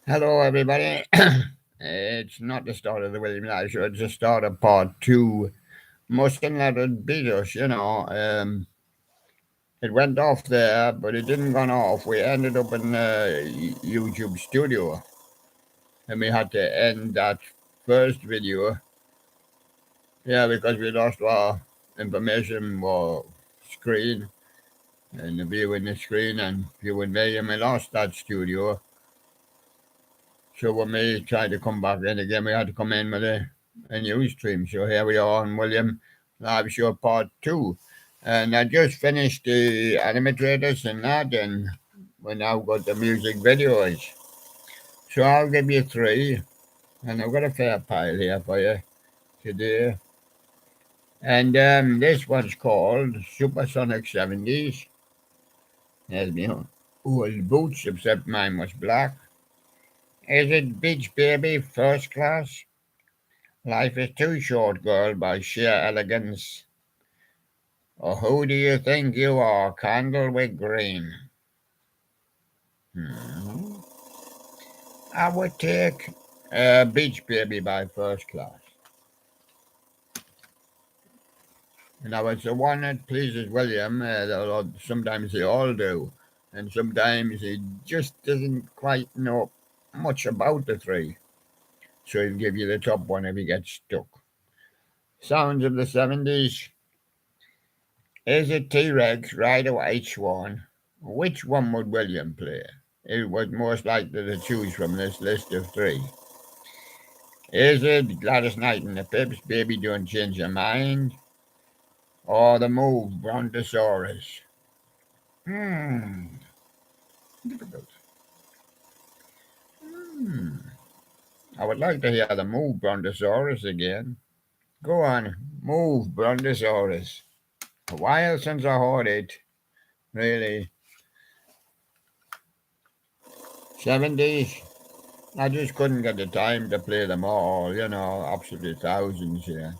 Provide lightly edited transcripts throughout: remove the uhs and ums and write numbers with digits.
Hello, everybody. It's not the start of the William Nye show, it's the start of part two. Mustn't let it beat us. It went off there, but it didn't go off. We ended up in the YouTube studio, and we had to end that first video. Yeah, because we lost our information, our screen, and the viewing the screen, and viewing me, and we lost that studio. So when we tried to come back in again, we had to come in with a new stream. So here we are on William Live Show Part 2. And I just finished the animators and that, and we now got the music videos. So I'll give you three, and I've got a fair pile here for you today. And this one's called Supersonic 70s. There's me old boots, except mine was black. Is it Beach Baby First Class? Life is Too Short, Girl by Sheer Elegance. Or Who Do You Think You Are, Candlewick Green. Hmm. I would take Beach Baby by First Class. Now, it's the one that pleases William, sometimes they all do, and sometimes he just doesn't quite know much about the three. So he'll give you the top one if he gets stuck. Sounds of the 70s. Is it T-Rex, Ride a White Swan? Which one would William play? It was most likely to choose from this list of three. Is it Gladys Knight and the Pips, Baby Don't Change Your Mind? Or The Move, Brontosaurus? Difficult. Hmm. I would like to hear The Move, Brontosaurus again. Go on, Move, Brontosaurus. A while since I heard it, really. 70s. I just couldn't get the time to play them all, absolutely thousands here.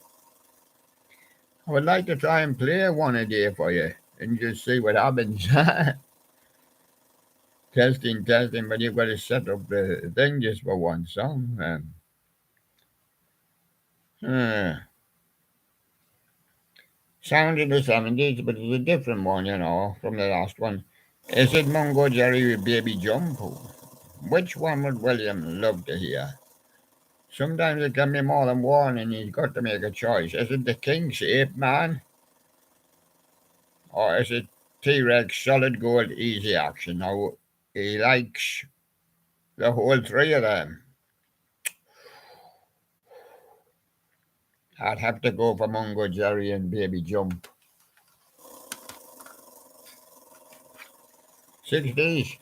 I would like to try and play one a day for you and just see what happens. testing, but you've got to set up the thing just for one song. Uh, Sound in the 70s, but it's a different one, from the last one. Is it Mungo Jerry with Baby Jump? Which one would William love to hear? Sometimes it can be more than one, and he's got to make a choice. Is it the King's Ape Man? Or is it T-Rex Solid Gold Easy Action? Now, he likes the whole three of them. I'd have to go for Mungo Jerry and Baby Jump. 60s.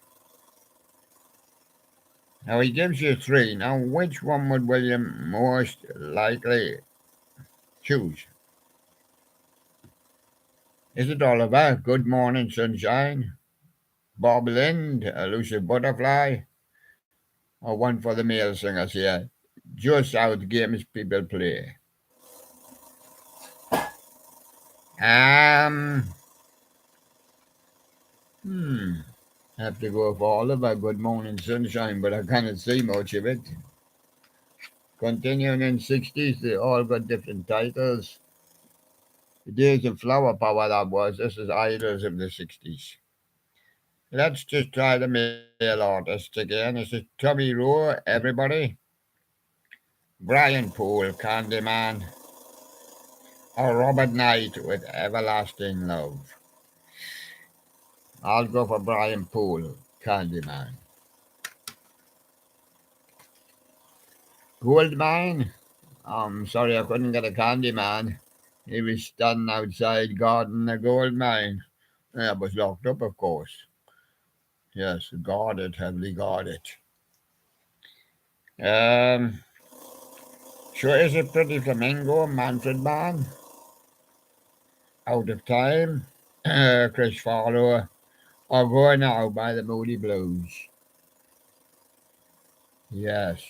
Now, he gives you three. Now, which one would William most likely choose? Is it Oliver, Good Morning Sunshine? Bob Lind, Elusive Butterfly? Or one for the male singers here? Just how the games people play. Um, hmm. I have to go for Oliver, Good Morning Sunshine, but I cannot see much of it. Continuing in 60s, they all got different titles. The days of flower power that was. This is Idols of the 60s. Let's just try the male artist again. This is Tommy Rowe, everybody. Brian Poole, Candyman. Or Robert Knight with Everlasting Love. I'll go for Brian Poole, Candyman. Goldmine? I'm sorry I couldn't get a Candyman. He was standing outside guarding the gold mine. It was locked up, of course. Yes, guarded, heavily guarded. Um, sure is it Pretty Flamingo, Manfred Man? Out of Time, Chris Farlow, or Go Now by the Moody Blues? Yes.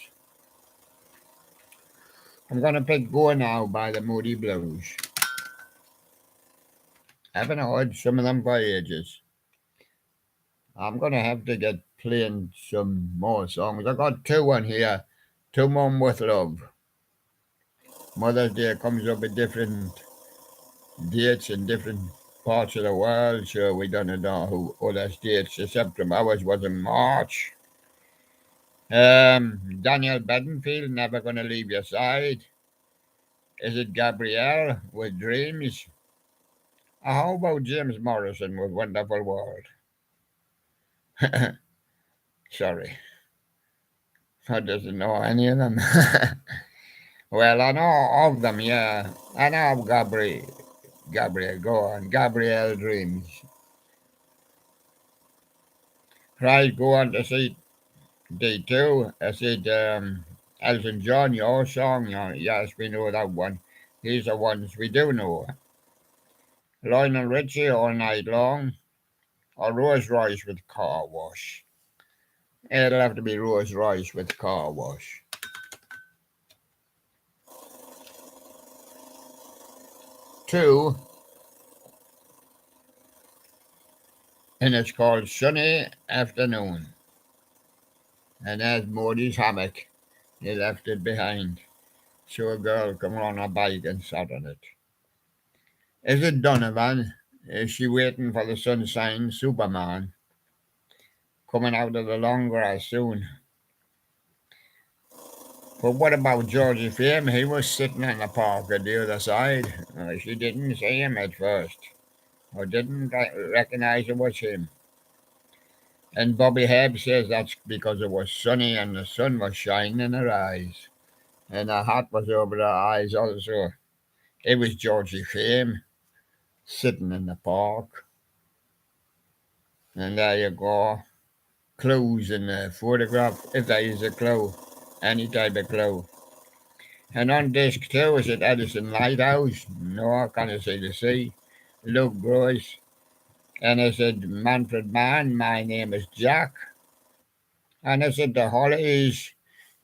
I'm going to pick Go Now by the Moody Blues. Haven't heard some of them for ages. I'm going to have to get playing some more songs. I got two on here. To Mum with Love. Mother's Day comes up at different dates in different parts of the world, so we don't know who other states except from ours was in March. Daniel Bedingfield, Never Gonna Leave Your Side. Is it Gabrielle with Dreams? How about James Morrison with Wonderful World? Sorry, I doesn't know any of them. Well, I know of them, yeah. I know of Gabriel, go on. Gabrielle Dreams. Right, go on to see D2. I said, Elton John, your song. Yes, we know that one. These are ones we do know. Lionel Richie, All Night Long. Or Rolls Royce with Car Wash. It'll have to be Rolls Royce with Car Wash. Two, and it's called Sunny Afternoon. And there's Moody's hammock. He left it behind. So a girl come on a bike and sat on it. Is it Donovan? Is she waiting for the sunshine Superman? Coming out of the long grass soon. But what about Georgie Fame? He was sitting in the park at the other side. She didn't see him at first. Or didn't recognize it was him. And Bobby Hebb says that's because it was sunny and the sun was shining in her eyes. And her hat was over her eyes also. It was Georgie Fame sitting in the park. And there you go. Clues in the photograph, if there is a clue, any type of clue. And on disc two, is it Edison Lighthouse? No, I can't see the sea. Luke Gross. And I said, Manfred Mann, my name is Jack. And I said, the Hollies,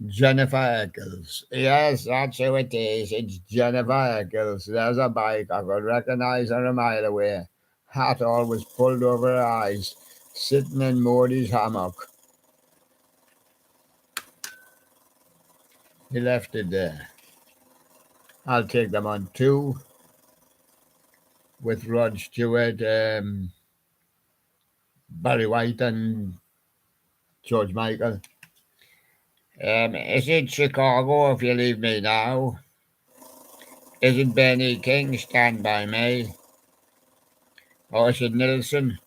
Jennifer Eccles. Yes, that's who it is. It's Jennifer Eccles. There's a bike. I could recognize her a mile away. Hat always pulled over her eyes, sitting in Moody's hammock. He left it there. I'll take them on two with Rod Stewart, Barry White, and George Michael. Is it Chicago, If You Leave Me Now? Is it Benny King, Stand By Me? Or is it Nilsson,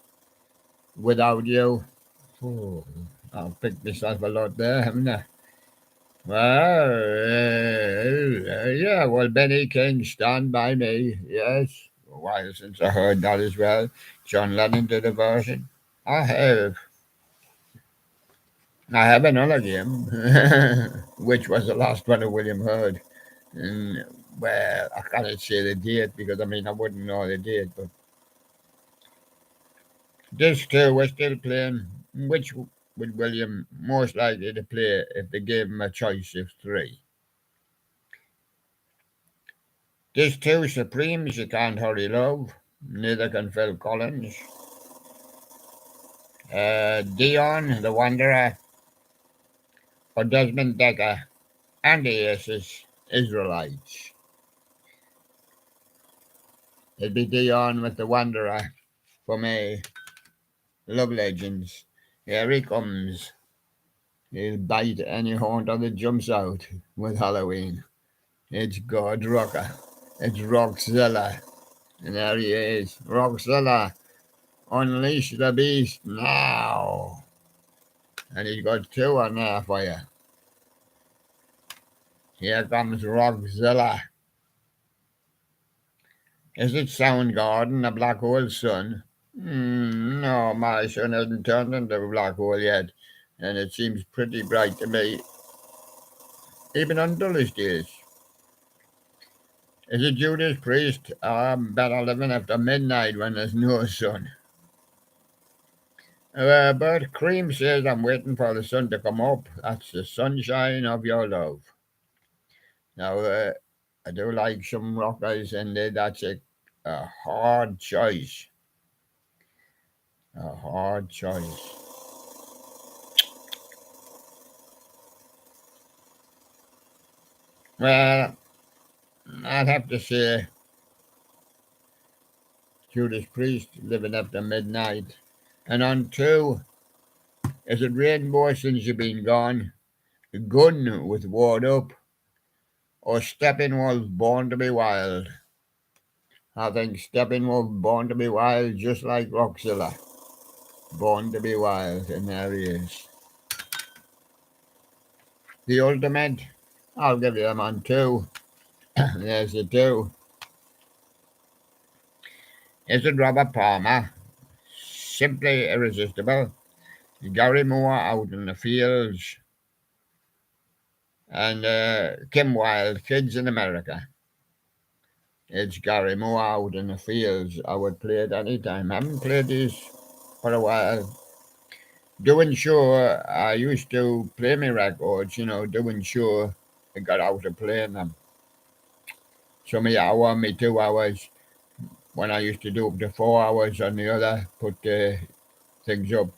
Without You? Oh, I've picked myself a lot there, haven't I? Well, yeah, well, Benny King, Stand By Me, yes. A while since I heard that as well. John Lennon did a version. I have. I have another game, which was the last one of William Hurt. And, well, I can't say the date because, I wouldn't know the date, but this two, we're still playing. Which would William most likely to play if they gave him a choice of three? This two, Supremes, You Can't Hurry Love. Neither can Phil Collins. Dion, The Wanderer. Or Desmond Decker and the Aces, Israelites. It'd be Dion with The Wanderer for me. Love Legends. Here he comes. He'll bite any haunter that jumps out with Halloween. It's God Rocker. It's Rockzilla. And there he is. Rockzilla. Unleash the beast now. And he's got two on there for you. Here comes Rockzilla. Is it Soundgarden, a black hole sun? No, my sun hasn't turned into a black hole yet, and it seems pretty bright to me, even on dullest days. Is it Judas Priest? I'm better living after midnight when there's no sun. But Cream says I'm waiting for the sun to come up. That's the sunshine of your love. Now, I do like some rockers, and that's a hard choice. A hard choice. Well, I'd have to say Judas Priest, Living After Midnight. And on two, is it Rainbow Since You've Been Gone? Gun with Ward Up, or Steppenwolf Born to Be Wild? I think Steppenwolf Born to Be Wild, just like Rockzilla. Born to Be Wild, and there he is. The Ultimate, I'll give you them on two. There's the two. Is it Robert Palmer? Simply Irresistible. Gary Moore, Out in the Fields. And Kim Wilde, Kids in America. It's Gary Moore, Out in the Fields. I would play it anytime. I haven't played these for a while. Doing sure, I used to play my records, doing sure I got out of playing them. So me hour, me 2 hours, when I used to do up to 4 hours on the other, put things up,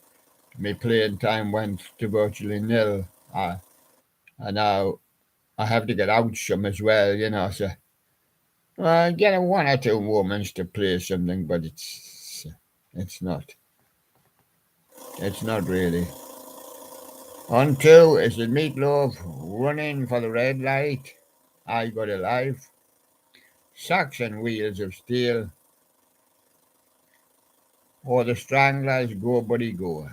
my playing time went to virtually nil. And now I have to get out some as well, so get one or two moments to play something, but it's not. It's not really. On two, is it Meatloaf, Running for the Red Light, I Got a Life, Socks and Wheels of Steel, or the Stranglers, Go Buddy Go?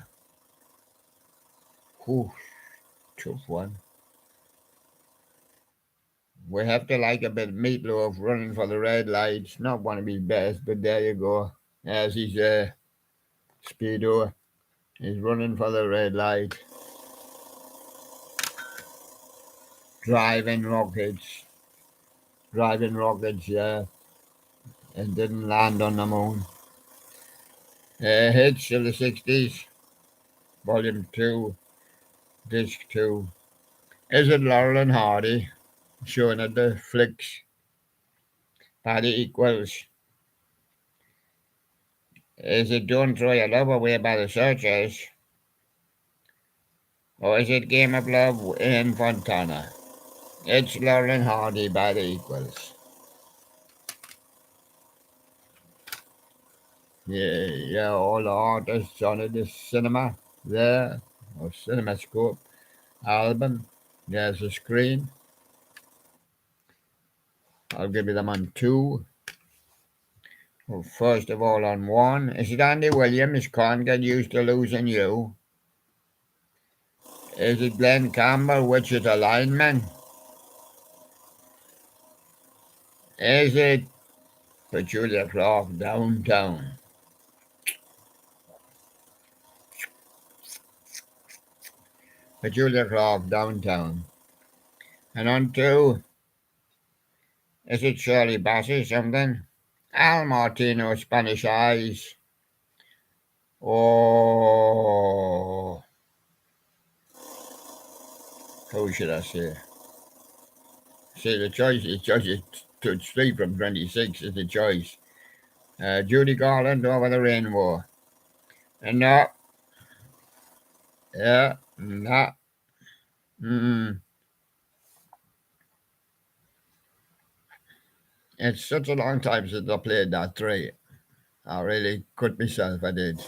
Whew, tough one. We have to like a bit of Meatloaf, Running for the Red Light. It's not one of his best, but there you go. As he's Speedo, he's running for the red light. Driving rockets, yeah, and didn't land on the moon. Hits of the 60s, Volume 2, Disc 2. Is it Laurel and Hardy, showing at the flicks? Paddy Equals. Is it Don't Throw Your Love Away by the Searchers? Or is it Game of Love in Fontana? It's Laurel and Hardy by the Equals. Yeah, all the artists on it is cinema there, or CinemaScope album. There's a screen. I'll give you them on two. Well, first of all, on one, is it Andy Williams, Can't Get Used to Losing You? Is it Glenn Campbell, Wichita Lineman? Is it Petula Clark, Downtown? Petula Clark, Downtown. And on two, is it Shirley Bassey, something? Al Martino, Spanish Eyes. Or who should I say? See, the choice is to 3 from 26 is the choice. Judy Garland, Over the Rainbow. And no. Yeah, no. It's such a long time since I played that 3. I really cut myself, I did.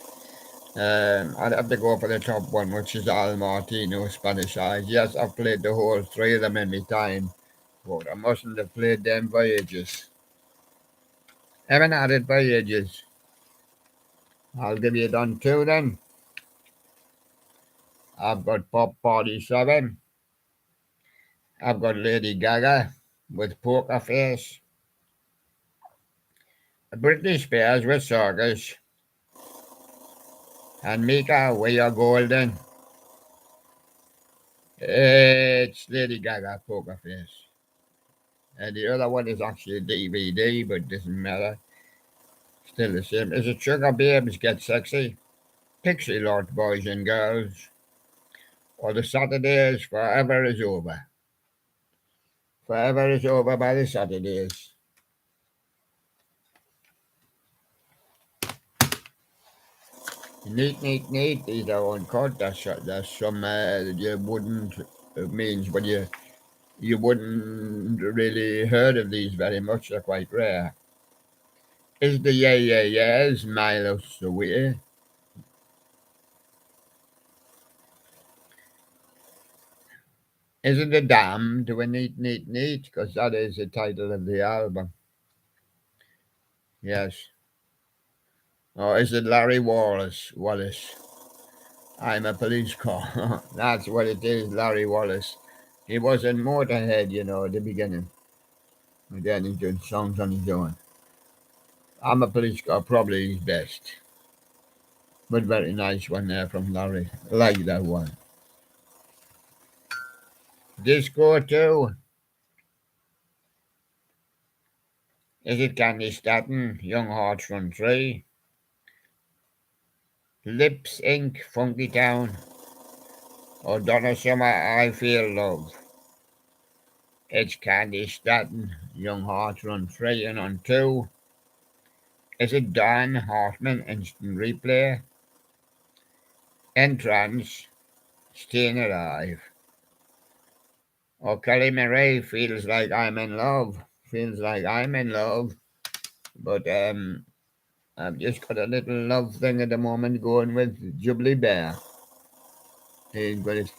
I'd have to go for the top one, which is Al Martino, Spanish Eyes. Yes, I've played the whole 3 of them in my time, but I mustn't have played them for ages. Haven't had it for ages. I'll give you done 2 then. I've got Pop Party 7. I've got Lady Gaga with Poker Face. Britney Spears with Circus. And Mika, We Are Golden. It's Lady Gaga, Poker Face. And the other one is actually a DVD, but doesn't matter. Still the same. Is it Sugar Babes Get Sexy? Pixie Lott Boys and Girls. Or the Saturdays Forever Is Over. Forever Is Over by the Saturdays. Neat. These are uncut. That's some you wouldn't. It means when you you wouldn't really heard of these very much. They're quite rare. Is the Yeah Yeah Yeahs miles away? Is it the Dam to a Neat Neat Neat? Because that is the title of the album. Yes. Or is it Larry Wallace? Wallace. I'm a police car. That's what it is, Larry Wallace. He was in Motorhead, at the beginning. And then he did songs on his own. I'm a police car, probably his best. But very nice one there from Larry. I like that one. Disco too. Is it Candy Staten? Young Hearts Run Free. Lips Inc. Funky Town. Or Donna Summer I Feel Love. It's Candy Staten. Young Hearts Run Free. And on two. Is it Don Hartman Instant Replay? Entrance. Staying Alive. Or Kelly Murray Feels Like I'm in Love. Feels like I'm in love. But I've just got a little love thing at the moment going with Jubilee Bear. He's going to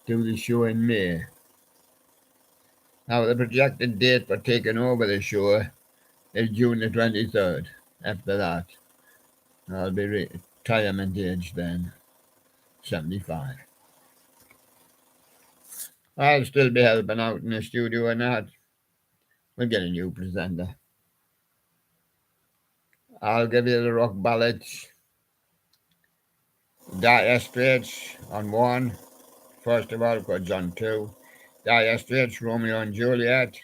do the show in May. Now, the projected date for taking over the show is June the 23rd. After that, I'll be retirement age then, 75. I'll still be helping out in the studio and that. We'll get a new presenter. I'll give you the rock ballads. Dire Straits on one. First of all, because on two. Dire Straits, Romeo and Juliet.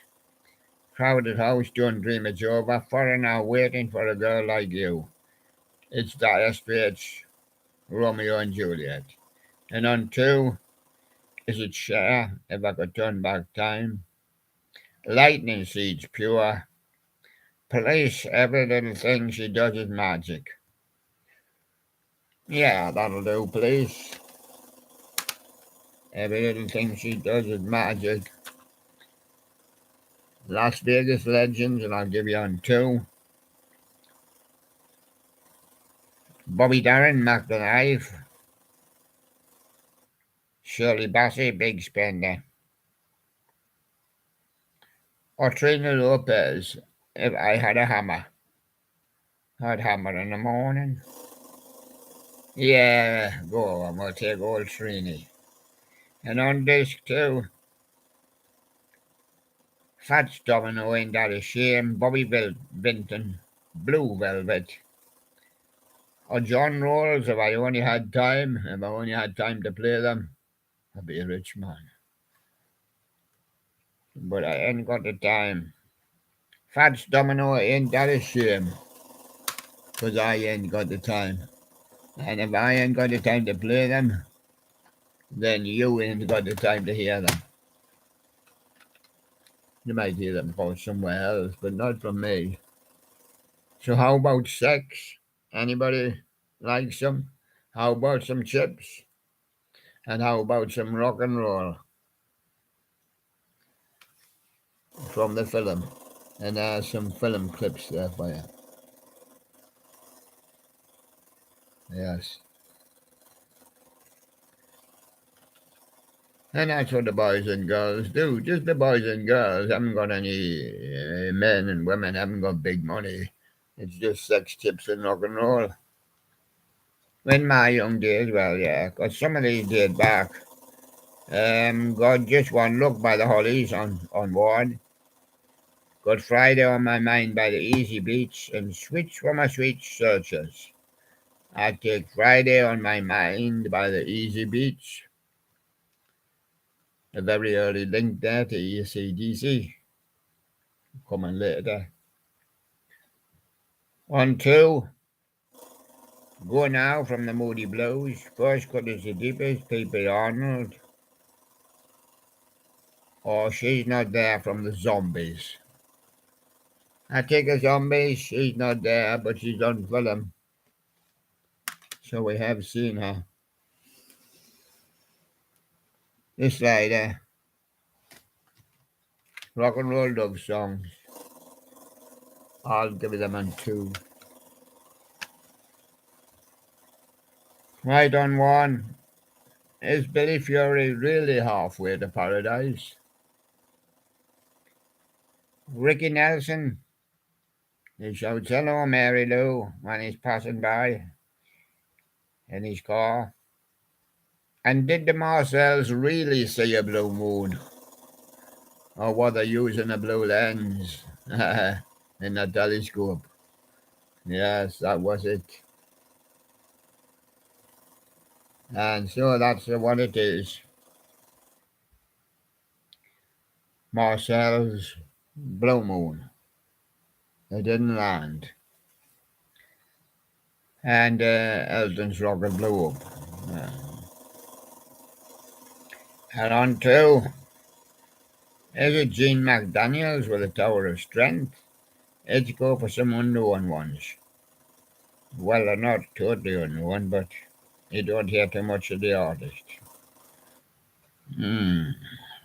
Crowded House, Don't Dream It's Over. Foreigner, Waiting for a Girl Like You. It's Dire Straits, Romeo and Juliet. And on two, is it Cher, If I Could Turn Back Time. Lightning Seeds, Pure. Police, Every Little Thing She Does Is Magic. Yeah, that'll do, Police. Every Little Thing She Does Is Magic. Las Vegas Legends, and I'll give you on two. Bobby Darin, Mac the Knife. Shirley Bassey, Big Spender. Or Trina Lopez, If I Had a Hammer. I'd hammer in the morning. Yeah, go on, we'll take old Trini. And on disc two, Fats Domino, Ain't That a Shame, Bobby Vinton, Blue Velvet. Or John Rawls, If I Only Had Time to play them, I'd be a rich man. But I ain't got the time. Fats Domino, Ain't That a Shame, 'cause I ain't got the time. And if I ain't got the time to play them, then you ain't got the time to hear them. You might hear them from somewhere else, but not from me. So how about sex? Anybody like some? How about some chips? And how about some rock and roll from the film? And there's some film clips there for you. Yes. And that's what the boys and girls do. Just the boys and girls. Haven't got any men and women, haven't got big money. It's just sex, tips, and rock and roll. In my young days, well, yeah, because some of these days back, got just one look by the Hollies on one. Got Friday on my mind by the Easy Beats and Switch for my sweet searchers. I take Friday on my mind by the Easy Beats. A very early link there to AC/DC. Coming later. On two. Go Now from the Moody Blues. First Cut is the Deepest, P.P. Arnold. Or She's Not There from the Zombies. I take a Zombies. She's not there, but she's on film. So we have seen her. This lady. Rock and roll love songs. I'll give them on 2. Right on 1. Is Billy Fury really halfway to paradise? Ricky Nelson, he shouts hello Mary Lou when he's passing by in his car. And did the Marcells really see a blue moon? Or were they using a blue lens in the telescope? Yes, that was it. And so that's what it is. Marcel's blue moon. They didn't land. And Elton's rocket blew up. And on 2, is it Gene McDaniels with a Tower of Strength? Let's go for some unknown ones. Well, they're not totally unknown, but you don't hear too much of the artist.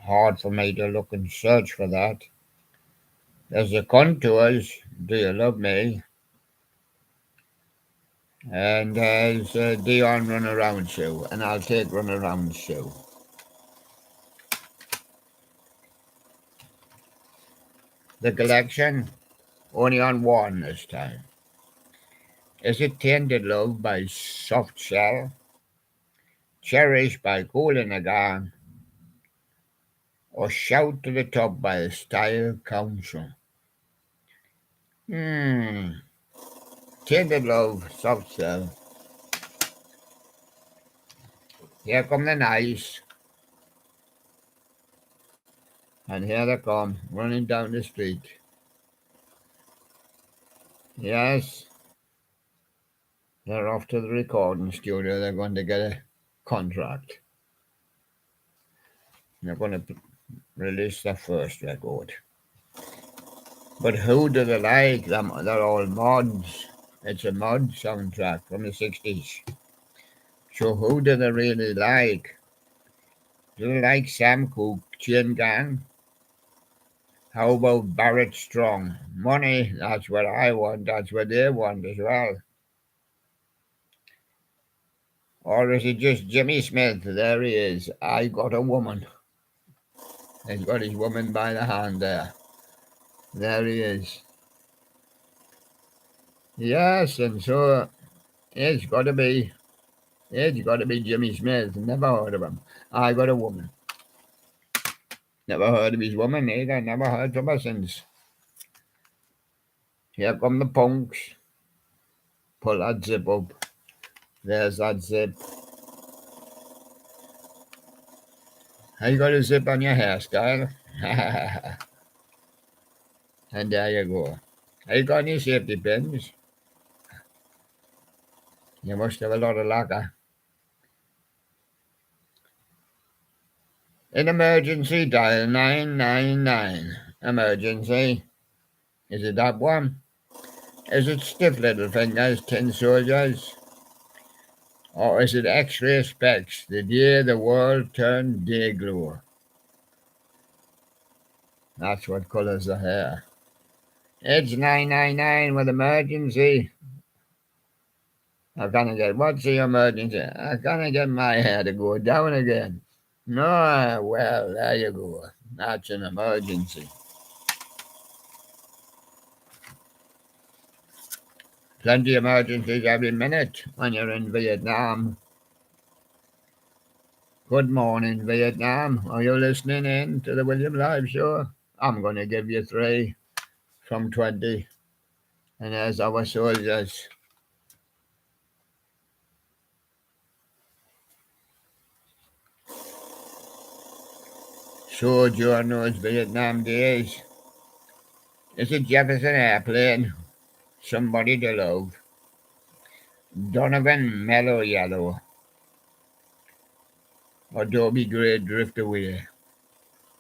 Hard for me to look and search for that. There's the Contours, Do You Love Me? And there's Dion Run Around Sue, and I'll take Run Around Sue. The Collection, only on 1 this time. Is it Tainted Love by Soft Cell? Cherish by Kool and the Gang? Or Shout to the Top by the Style Council? Tainted Love, Soft Cell. Here come the Nice. And here they come, running down the street. Yes. They're off to the recording studio. They're going to get a contract. They're going to release their first record. But who do they like? They're all mods. It's a mod soundtrack from the 60s. So who do they really like? Do they like Sam Cooke, Chain Gang? How about Barrett Strong? Money, that's what I want. That's what they want as well. Or is it just Jimmy Smith? There he is. I Got a Woman. He's got his woman by the hand there. There he is. Yes, and so it's got to be Jimmy Smith. Never heard of him. I Got a Woman. Never heard of his woman either. Never heard of her since. Here come the punks. Pull that zip up. There's that zip. Have you got a zip on your hairstyle? And there you go. Have you got any safety pins? You must have a lot of lacquer. In emergency, dial 999. Emergency. Is it that one? Is it Stiff Little Fingers, Tin Soldiers? Or is it X-ray Specs, the day the world turned day glow? That's what colours the hair. It's 999 with emergency. What's the emergency? I can't get my hair to go down again. No, well, there you go. That's an emergency. Plenty of emergencies every minute when you're in Vietnam. Good morning, Vietnam. Are you listening in to the William Live Show? I'm going to give you 3 from 20. And there's our soldiers. So during those Vietnam days, is it Jefferson Airplane? Somebody to Love? Donovan Mellow Yellow? Or Dobie Gray Drift Away?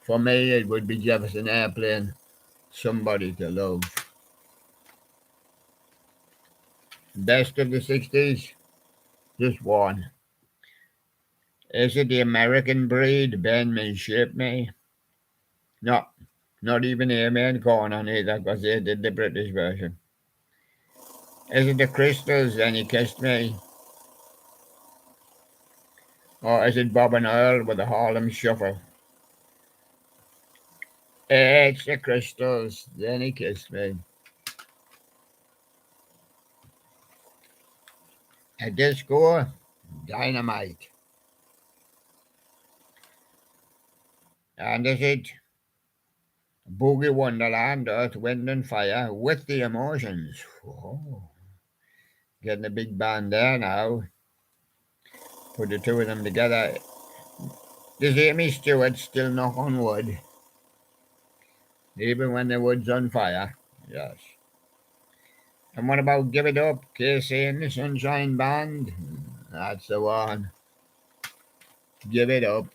For me, it would be Jefferson Airplane, Somebody to Love. Best of the 60s? Just one. Is it The American Breed, Bend Me, Shape Me? No, Not even Amen Corner either, because they did the British version. Is it the Crystals, Then He Kissed Me? Or is it Bob and Earl with the Harlem Shuffle? It's the Crystals, Then He Kissed Me. A disco dynamite. And is it Boogie Wonderland, Earth, Wind and Fire with the Emotions? Oh, getting a big band there now. Put the two of them together. Does Amy Stewart still knock on wood? Even when the wood's on fire? Yes. And what about Give It Up, Casey and the Sunshine Band? That's the one. Give It Up.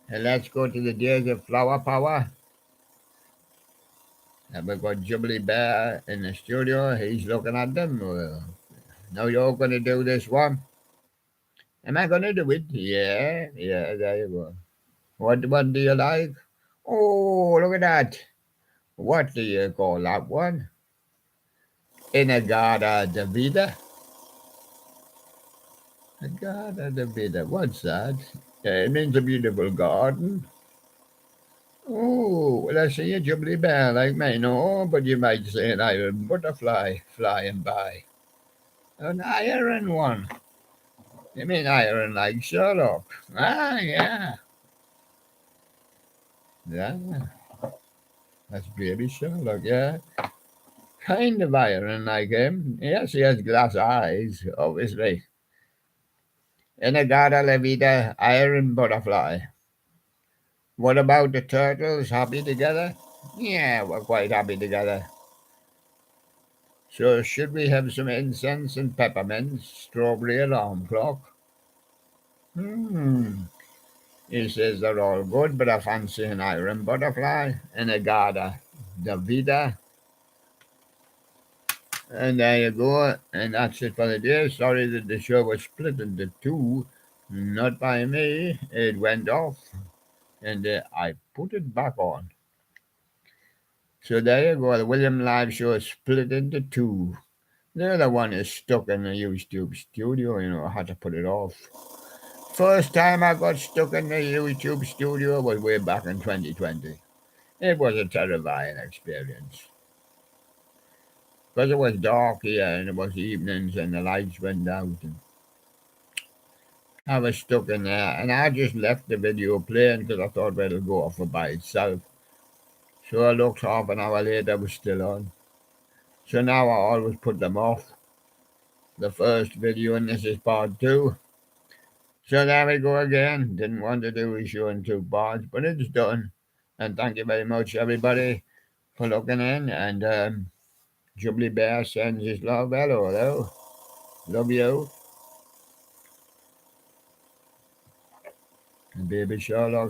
And let's go to the days of Flower Power. And we've got Jubilee Bear in the studio. He's looking at them. Well, now you're going to do this one. Am I going to do it? Yeah, there you go. What one do you like? Oh, look at that. What do you call that one? Inagada Davida. Inagada Davida. What's that? It means a beautiful garden. Oh, well, I see a Jubilee Bear like me. No, but you might say an iron butterfly flying by. An iron one. You mean iron like Sherlock? Ah, yeah. Yeah. That's baby Sherlock, yeah. Kind of iron like him. Yes, he has glass eyes, obviously. Inagata Levita, iron butterfly. What about the turtles? Happy together? Yeah, we're quite happy together. So should we have some incense and peppermint, strawberry alarm clock? He says they're all good, but I fancy an iron butterfly, Inagata Davida. And there you go. And that's it for the day. Sorry that the show was split into two. Not by me. It went off. And I put it back on. So there you go. The William Live show is split into two. The other one is stuck in the YouTube studio. You know, I had to put it off. First time I got stuck in the YouTube studio was way back in 2020. It was a terrifying experience. Because it was dark here and it was evenings and the lights went out. And I was stuck in there and I just left the video playing because I thought well, it'll go off by itself. So I looked half an hour later, it was still on. So now I always put them off. The first video and this is part two. So there we go again. Didn't want to do a show in two parts, but it's done. And thank you very much, everybody, for looking in. And Jubilee Bear sends his love. Hello. Love you. And Baby Sherlock